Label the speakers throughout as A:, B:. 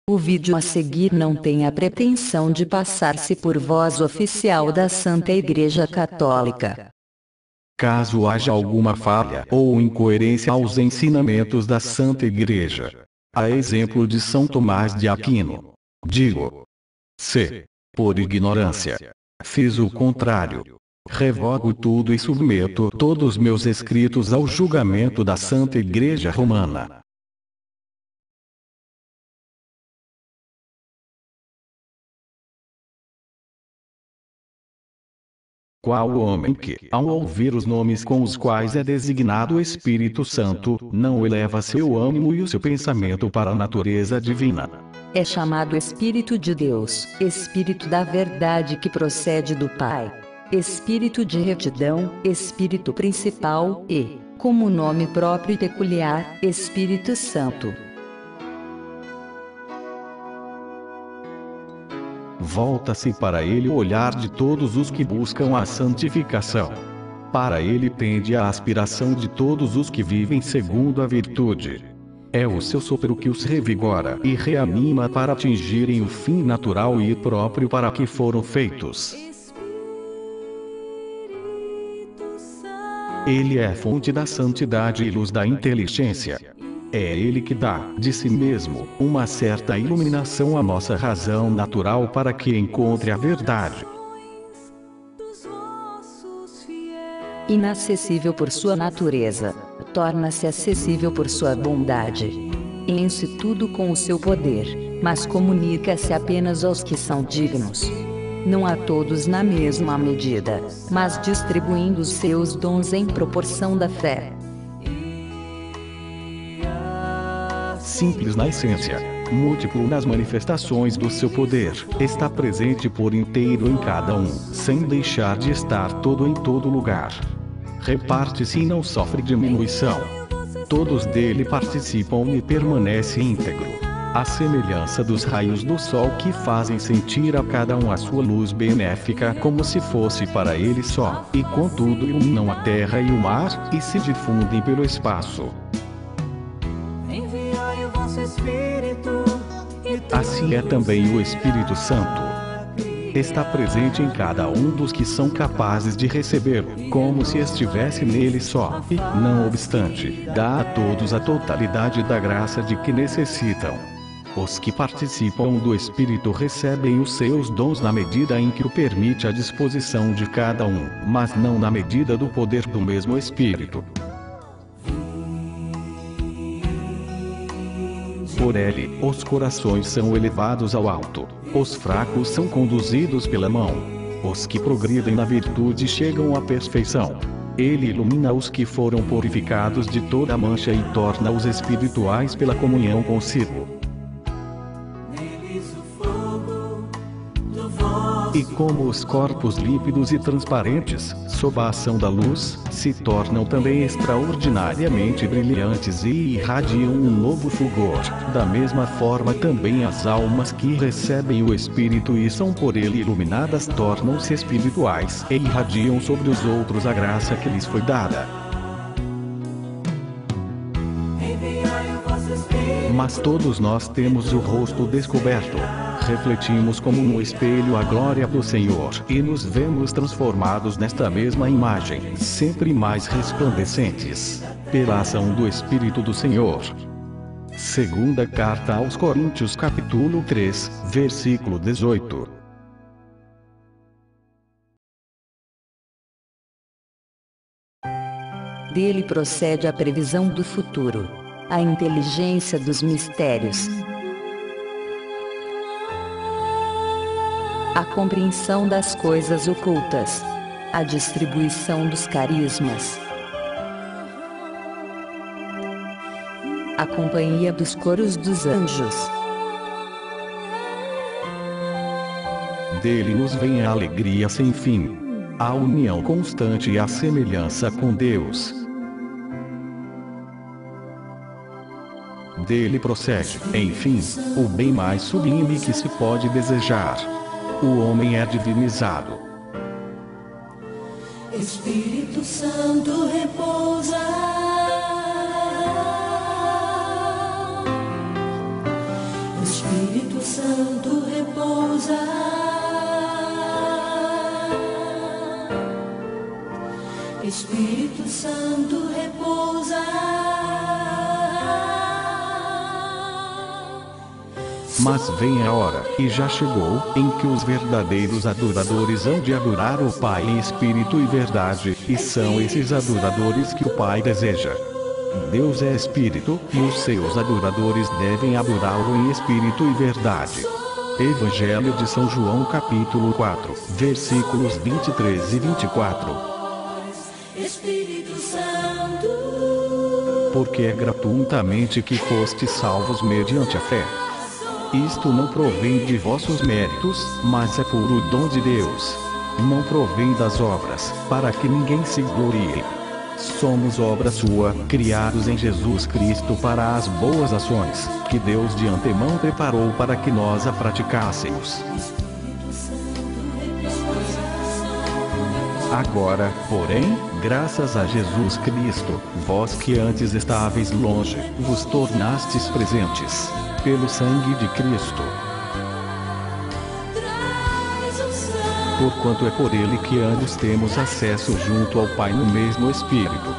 A: O vídeo a seguir não tem a pretensão de passar-se por voz oficial da Santa Igreja Católica.
B: Caso haja alguma falha ou incoerência aos ensinamentos da Santa Igreja, a exemplo de São Tomás de Aquino, digo: se, por ignorância, fiz o contrário, revogo tudo e submeto todos meus escritos ao julgamento da Santa Igreja Romana. Qual o homem que, ao ouvir os nomes com os quais é designado o Espírito Santo, não eleva seu ânimo e o seu pensamento para a natureza divina?
A: É chamado Espírito de Deus, Espírito da verdade que procede do Pai, Espírito de retidão, Espírito principal e, como nome próprio e peculiar, Espírito Santo.
B: Volta-se para ele o olhar de todos os que buscam a santificação. Para ele tende a aspiração de todos os que vivem segundo a virtude. É o seu sopro que os revigora e reanima para atingirem o fim natural e próprio para que foram feitos. Ele é a fonte da santidade e luz da inteligência. É ele que dá, de si mesmo, uma certa iluminação à nossa razão natural para que encontre a verdade.
A: Inacessível por sua natureza, torna-se acessível por sua bondade. Enche tudo com o seu poder, mas comunica-se apenas aos que são dignos. Não a todos na mesma medida, mas distribuindo os seus dons em proporção da fé.
B: Simples na essência, múltiplo nas manifestações do seu poder, está presente por inteiro em cada um, sem deixar de estar todo em todo lugar. Reparte-se e não sofre diminuição. Todos dele participam e permanece íntegro. À semelhança dos raios do sol que fazem sentir a cada um a sua luz benéfica como se fosse para ele só, e contudo iluminam a terra e o mar, e se difundem pelo espaço. Assim é também o Espírito Santo. Está presente em cada um dos que são capazes de recebê-lo, como se estivesse nele só, e, não obstante, dá a todos a totalidade da graça de que necessitam. Os que participam do Espírito recebem os seus dons na medida em que o permite a disposição de cada um, mas não na medida do poder do mesmo Espírito. Por ele, os corações são elevados ao alto, os fracos são conduzidos pela mão. Os que progridem na virtude chegam à perfeição. Ele ilumina os que foram purificados de toda mancha e torna-os espirituais pela comunhão consigo. E como os corpos límpidos e transparentes, sob a ação da luz, se tornam também extraordinariamente brilhantes e irradiam um novo fulgor, da mesma forma também as almas que recebem o Espírito e são por ele iluminadas tornam-se espirituais e irradiam sobre os outros a graça que lhes foi dada. Mas todos nós temos o rosto descoberto. Refletimos como no espelho a glória do Senhor, e nos vemos transformados nesta mesma imagem, sempre mais resplandecentes, pela ação do Espírito do Senhor. Segunda Carta aos Coríntios capítulo 3, versículo 18.
A: Dele procede a previsão do futuro, a inteligência dos mistérios, a compreensão das coisas ocultas, a distribuição dos carismas, a companhia dos coros dos anjos.
B: Dele nos vem a alegria sem fim, a união constante e a semelhança com Deus. Dele procede, enfim, o bem mais sublime que se pode desejar. O homem é divinizado.
C: Espírito Santo repousa. Espírito Santo repousa. Espírito Santo repousa.
B: Mas vem a hora, e já chegou, em que os verdadeiros adoradores hão de adorar o Pai em espírito e verdade, e são esses adoradores que o Pai deseja. Deus é espírito, e os seus adoradores devem adorá-lo em espírito e verdade. Evangelho de São João capítulo 4, versículos 23 e 24.
C: Espírito Santo.
B: Porque é gratuitamente que fostes salvos mediante a fé. Isto não provém de vossos méritos, mas é puro dom de Deus. Não provém das obras, para que ninguém se glorie. Somos obra sua, criados em Jesus Cristo para as boas ações, que Deus de antemão preparou para que nós a praticássemos. Agora, porém, graças a Jesus Cristo, vós que antes estáveis longe, vos tornastes presentes, pelo sangue de Cristo. Porquanto é por ele que ambos temos acesso junto ao Pai no mesmo Espírito.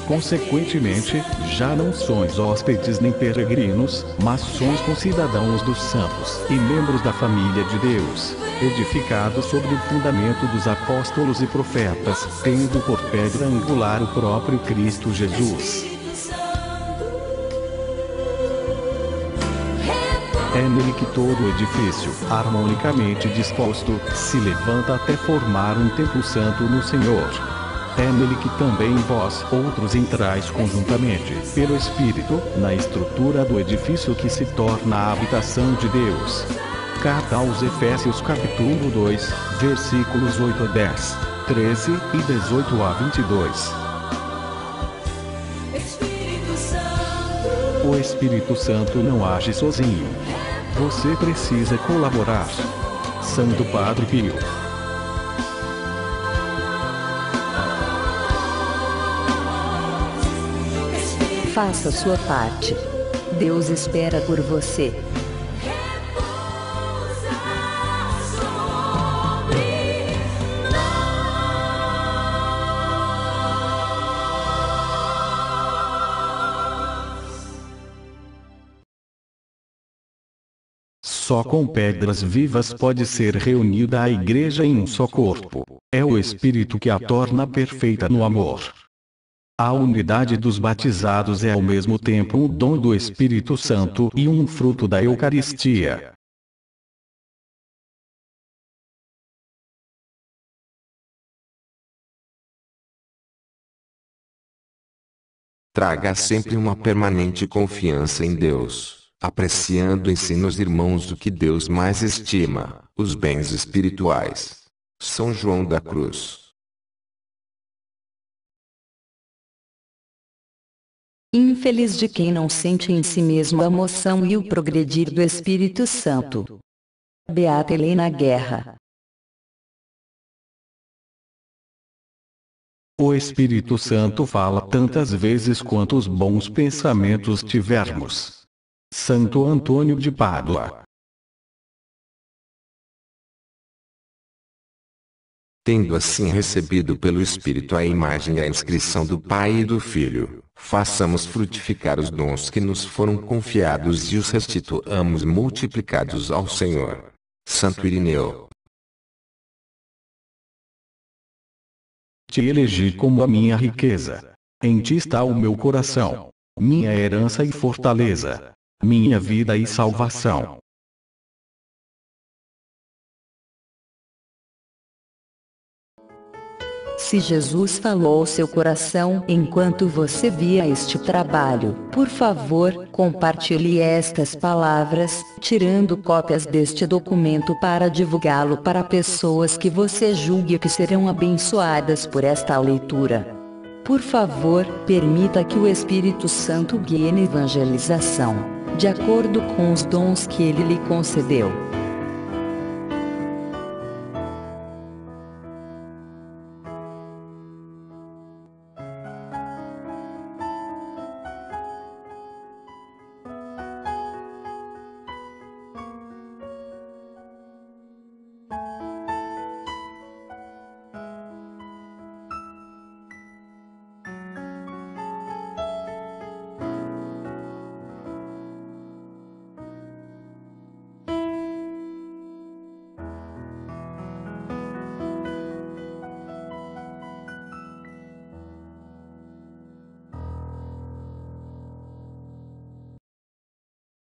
B: Consequentemente, já não sois hóspedes nem peregrinos, mas sois concidadãos dos santos e membros da família de Deus, edificados sobre o fundamento dos apóstolos e profetas, tendo por pedra angular o próprio Cristo Jesus. É nele que todo o edifício, harmonicamente disposto, se levanta até formar um templo santo no Senhor. É nele que também vós, outros, entrais conjuntamente, pelo Espírito, na estrutura do edifício que se torna a habitação de Deus. Carta aos Efésios capítulo 2, versículos 8 a 10, 13 e 18 a 22. O Espírito Santo não age sozinho. Você precisa colaborar. Santo Padre Pio.
A: Faça sua parte. Deus espera por você.
B: Só com pedras vivas pode ser reunida a Igreja em um só corpo. É o Espírito que a torna perfeita no amor. A unidade dos batizados é ao mesmo tempo um dom do Espírito Santo e um fruto da Eucaristia.
D: Traga sempre uma permanente confiança em Deus, apreciando em si nos irmãos o que Deus mais estima, os bens espirituais. São João da Cruz.
A: Infeliz de quem não sente em si mesmo a moção e o progredir do Espírito Santo. Beata Helena Guerra.
B: O Espírito Santo fala tantas vezes quanto os bons pensamentos tivermos. Santo Antônio de Pádua.
D: Tendo assim recebido pelo Espírito a imagem e a inscrição do Pai e do Filho, façamos frutificar os dons que nos foram confiados e os restituamos multiplicados ao Senhor. Santo Irineu.
B: Te elegi como a minha riqueza. Em ti está o meu coração, minha herança e fortaleza, minha vida e salvação.
A: Se Jesus falou ao seu coração enquanto você via este trabalho, por favor, compartilhe estas palavras, tirando cópias deste documento para divulgá-lo para pessoas que você julgue que serão abençoadas por esta leitura. Por favor, permita que o Espírito Santo guie na evangelização, de acordo com os dons que ele lhe concedeu.